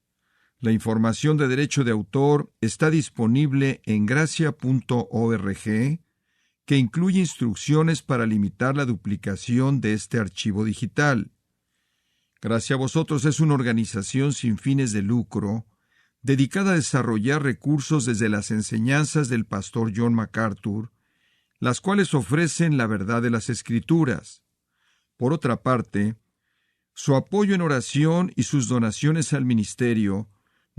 [SPEAKER 1] La información de derecho de autor está disponible en gracia.org, que incluye instrucciones para limitar la duplicación de este archivo digital. Gracia a vosotros es una organización sin fines de lucro dedicada a desarrollar recursos desde las enseñanzas del pastor John MacArthur, las cuales ofrecen la verdad de las Escrituras. Por otra parte, su apoyo en oración y sus donaciones al ministerio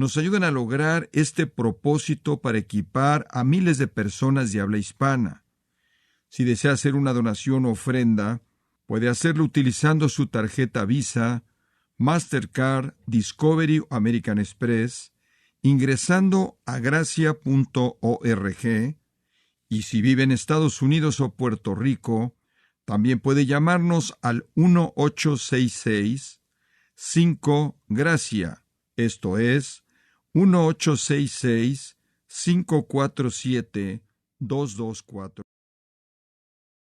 [SPEAKER 1] nos ayudan a lograr este propósito para equipar a miles de personas de habla hispana. Si desea hacer una donación o ofrenda, puede hacerlo utilizando su tarjeta Visa, Mastercard, Discovery o American Express, ingresando a gracia.org, y si vive en Estados Unidos o Puerto Rico, también puede llamarnos al 1-866-5-GRACIA, esto es, 1-866-547-2224.